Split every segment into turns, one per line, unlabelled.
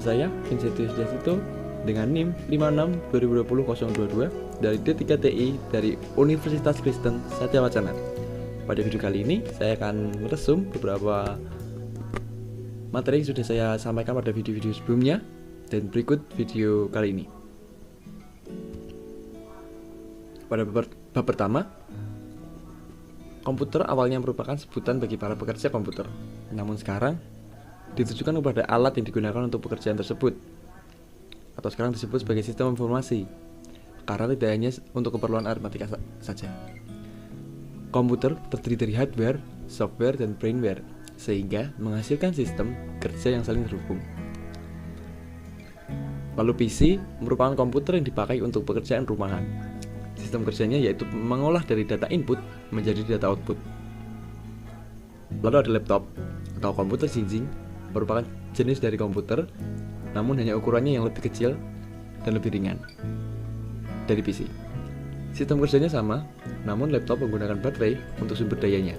Saya Vincent Yusdasito dengan NIM 56 2020 022 dari D3TI dari Universitas Kristen Satyawacana. Pada video kali ini saya akan meresum beberapa materi yang sudah saya sampaikan pada video-video sebelumnya, dan berikut video kali ini. Pada bab pertama, komputer awalnya merupakan sebutan bagi para pekerja komputer, namun sekarang ditujukan kepada alat yang digunakan untuk pekerjaan tersebut, atau sekarang disebut sebagai sistem informasi, karena tidak hanya untuk keperluan aritmatika saja. Komputer terdiri dari hardware, software, dan brainware, sehingga menghasilkan sistem kerja yang saling terhubung. Lalu PC merupakan komputer yang dipakai untuk pekerjaan rumahan. Sistem kerjanya yaitu mengolah dari data input menjadi data output. Lalu ada laptop atau komputer jinjing, merupakan jenis dari komputer, namun hanya ukurannya yang lebih kecil dan lebih ringan dari PC. Sistem kerjanya sama, namun laptop menggunakan baterai untuk sumber dayanya,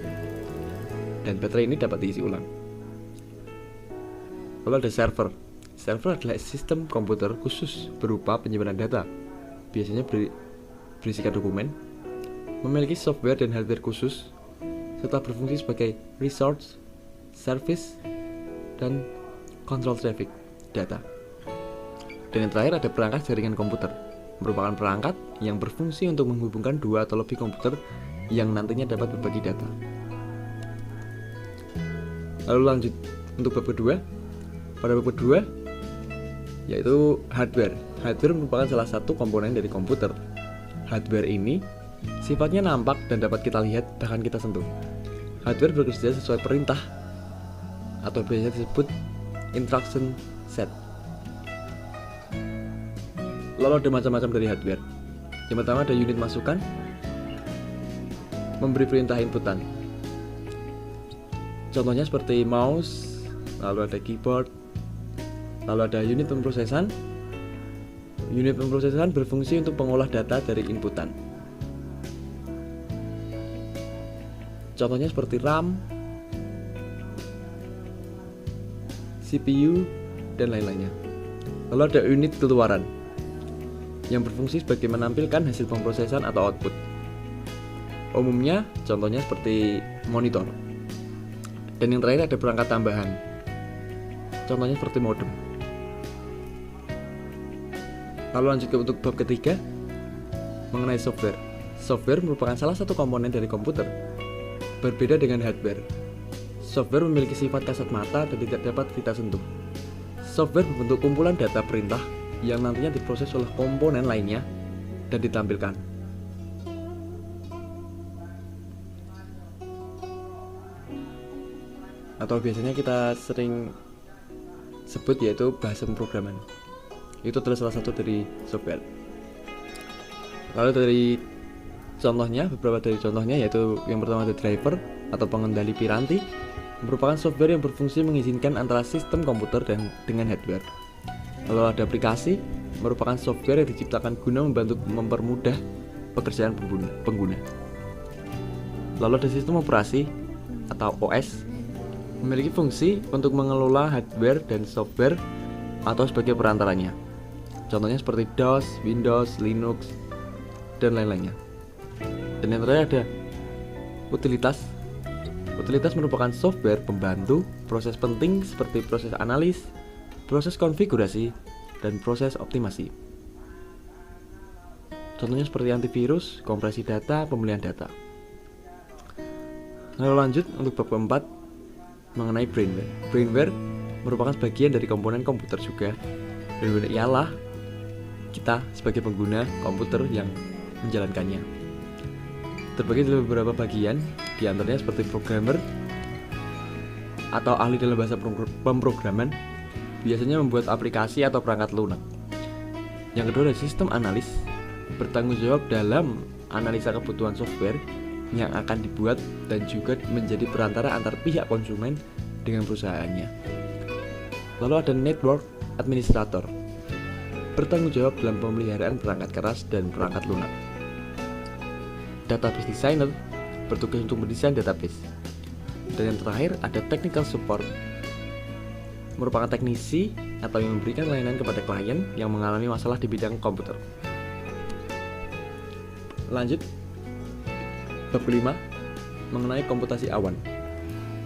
dan baterai ini dapat diisi ulang. Lalu ada server. Server adalah sistem komputer khusus berupa penyimpanan data, biasanya berisikan dokumen, memiliki software dan hardware khusus, serta berfungsi sebagai resource, service, dan control traffic data. Dan yang terakhir ada perangkat jaringan komputer, merupakan perangkat yang berfungsi untuk menghubungkan dua atau lebih komputer yang nantinya dapat berbagi data. Lalu lanjut untuk bab kedua. Pada bab kedua yaitu hardware. Hardware merupakan salah satu komponen dari komputer. Hardware ini sifatnya nampak dan dapat kita lihat, bahkan kita sentuh. Hardware bekerja sesuai perintah atau biasanya disebut instruction set. Lalu ada macam-macam dari hardware. Yang pertama ada unit masukan, memberi perintah inputan. Contohnya seperti mouse, lalu ada keyboard, lalu ada unit pemrosesan. Unit pemrosesan berfungsi untuk mengolah data dari inputan. Contohnya seperti RAM, CPU, dan lain-lainnya. Lalu ada unit keluaran yang berfungsi sebagai menampilkan hasil pemrosesan atau output. Umumnya contohnya seperti monitor. Dan yang terakhir ada perangkat tambahan, contohnya seperti modem. Lalu lanjut ke untuk bab ketiga, mengenai software. Software merupakan salah satu komponen dari komputer, berbeda dengan hardware. Software memiliki sifat kasat mata dan tidak dapat kita sentuh. Software berbentuk kumpulan data perintah yang nantinya diproses oleh komponen lainnya dan ditampilkan. Atau biasanya kita sering sebut yaitu bahasa pemrograman. Itu adalah salah satu dari software. Lalu dari contohnya, beberapa dari contohnya yaitu yang pertama ada driver atau pengendali piranti, merupakan software yang berfungsi mengizinkan antara sistem komputer dan dengan hardware. Lalu ada aplikasi, merupakan software yang diciptakan guna membantu mempermudah pekerjaan pengguna. Lalu ada sistem operasi atau OS, memiliki fungsi untuk mengelola hardware dan software atau sebagai perantaranya. Contohnya seperti DOS, Windows, Linux, dan lain-lainnya. Dan yang terakhir ada utilitas. Utilitas merupakan software pembantu proses penting seperti proses analis, proses konfigurasi, dan proses optimasi. Contohnya seperti antivirus, kompresi data, pemilihan data. Lalu lanjut untuk bab keempat, mengenai brainware. Brainware merupakan bagian dari komponen komputer juga. Brainware ialah kita sebagai pengguna komputer yang menjalankannya. Terbagi dalam beberapa bagian, di antaranya seperti programmer atau ahli dalam bahasa pemrograman, biasanya membuat aplikasi atau perangkat lunak. Yang kedua adalah sistem analis, bertanggung jawab dalam analisa kebutuhan software yang akan dibuat dan juga menjadi perantara antar pihak konsumen dengan perusahaannya. Lalu ada network administrator, bertanggung jawab dalam pemeliharaan perangkat keras dan perangkat lunak. Database designer, bertugas untuk mendesain database. Dan yang terakhir ada technical support, merupakan teknisi atau yang memberikan layanan kepada klien yang mengalami masalah di bidang komputer. Lanjut, bab kelima mengenai komputasi awan.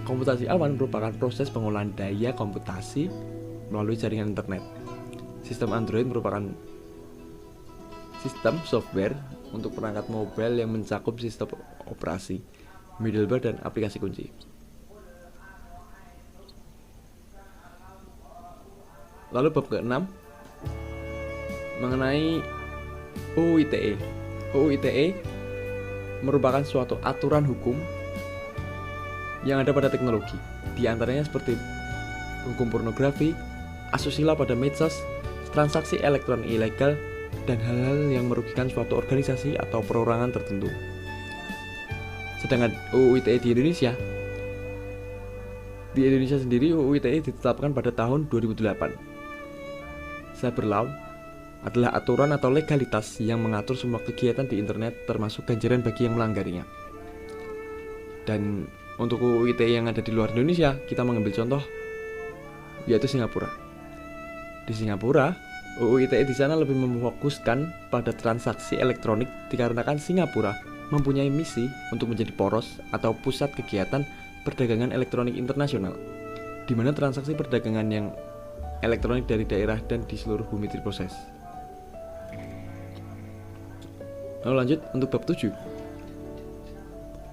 Komputasi awan merupakan proses pengolahan daya komputasi melalui jaringan internet. Sistem Android merupakan sistem software untuk perangkat mobile yang mencakup sistem operasi, middleware, dan aplikasi kunci. Lalu bab ke-6 mengenai UU ITE. UU ITE merupakan suatu aturan hukum yang ada pada teknologi. Di antaranya seperti hukum pornografi, asusila pada medsos, transaksi elektronik ilegal, dan hal-hal yang merugikan suatu organisasi atau perorangan tertentu. Sedangkan UU ITE di Indonesia sendiri, UU ITE ditetapkan pada tahun 2008. Cyber law adalah aturan atau legalitas yang mengatur semua kegiatan di internet, termasuk ganjaran bagi yang melanggarnya. Dan untuk UU ITE yang ada di luar Indonesia, kita mengambil contoh yaitu Singapura. Di Singapura, UU ITE di sana lebih memfokuskan pada transaksi elektronik dikarenakan Singapura mempunyai misi untuk menjadi poros atau pusat kegiatan perdagangan elektronik internasional, di mana transaksi perdagangan yang elektronik dari daerah dan di seluruh bumi diproses. Lalu lanjut untuk bab 7.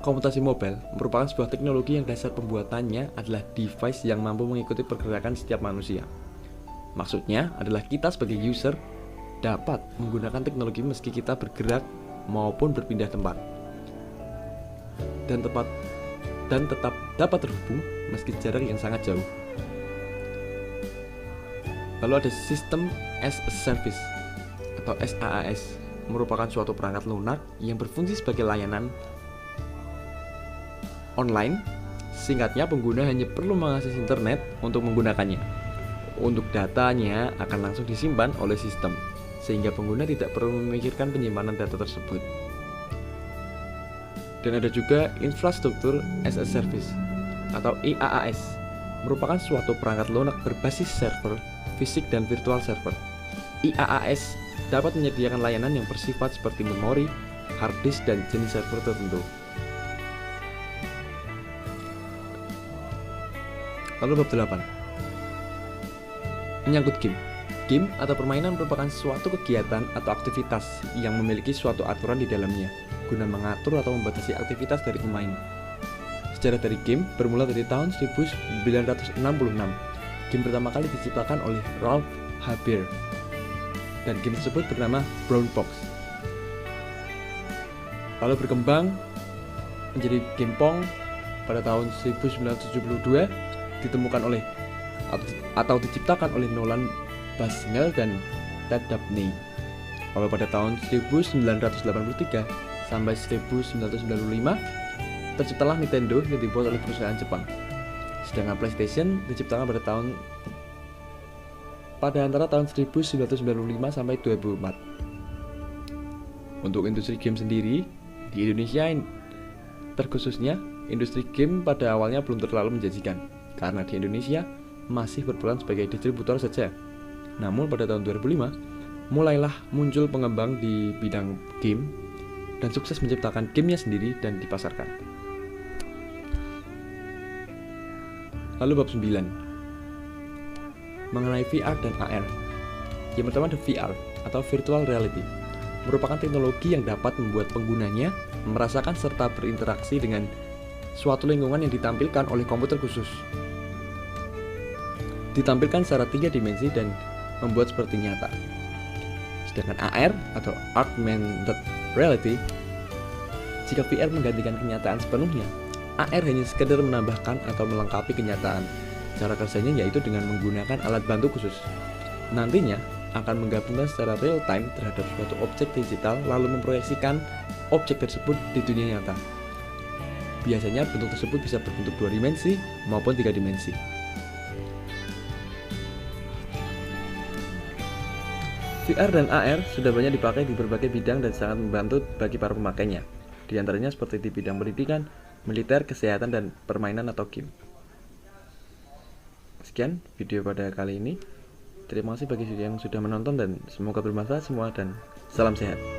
Komputasi mobile merupakan sebuah teknologi yang dasar pembuatannya adalah device yang mampu mengikuti pergerakan setiap manusia. Maksudnya adalah kita sebagai user dapat menggunakan teknologi meski kita bergerak maupun berpindah tempat, dan tetap dapat terhubung meski jarak yang sangat jauh. Lalu ada sistem as a service atau SaaS, merupakan suatu perangkat lunak yang berfungsi sebagai layanan online. Singkatnya, pengguna hanya perlu mengakses internet untuk menggunakannya. Untuk datanya akan langsung disimpan oleh sistem, sehingga pengguna tidak perlu memikirkan penyimpanan data tersebut. Dan ada juga infrastruktur as a service atau IaaS, merupakan suatu perangkat lunak berbasis server fisik dan virtual server. IaaS dapat menyediakan layanan yang bersifat seperti memori, hard disk, dan jenis server tertentu. Lalu bab 8 menyangkut game. Game atau permainan merupakan suatu kegiatan atau aktivitas yang memiliki suatu aturan di dalamnya guna mengatur atau membatasi aktivitas dari pemain. Sejarah dari game bermula dari tahun 1966. Game pertama kali diciptakan oleh Ralph Haber, dan game tersebut bernama Brown Box. Lalu berkembang menjadi game Pong pada tahun 1972, ditemukan oleh atau diciptakan oleh Nolan Bushnell dan Ted Dabney. Lalu pada tahun 1983 sampai 1995 terciptalah Nintendo yang dibuat oleh perusahaan Jepang. Sedangkan PlayStation diciptakan pada antara tahun 1995 sampai 2004. Untuk industri game sendiri di Indonesia, terkhususnya industri game pada awalnya belum terlalu menjanjikan, karena di Indonesia masih berperan sebagai distributor saja. Namun pada tahun 2005 mulailah muncul pengembang di bidang game dan sukses menciptakan gamenya sendiri dan dipasarkan. Lalu bab 9 mengenai VR dan AR. Yang pertama ada VR atau virtual reality, merupakan teknologi yang dapat membuat penggunanya merasakan serta berinteraksi dengan suatu lingkungan yang ditampilkan oleh komputer khusus. Ditampilkan secara 3 dimensi dan membuat seperti nyata. Sedangkan AR atau augmented reality, jika VR menggantikan kenyataan sepenuhnya, AR hanya sekedar menambahkan atau melengkapi kenyataan. Cara kerjanya yaitu dengan menggunakan alat bantu khusus. Nantinya akan menggabungkan secara real time terhadap suatu objek digital lalu memproyeksikan objek tersebut di dunia nyata. Biasanya bentuk tersebut bisa berbentuk 2 dimensi maupun 3 dimensi. VR dan AR sudah banyak dipakai di berbagai bidang dan sangat membantu bagi para pemakainya. Di antaranya seperti di bidang pendidikan, militer, kesehatan, dan permainan atau game. Sekian video pada kali ini. Terima kasih bagi yang sudah menonton dan semoga bermanfaat semua dan salam sehat.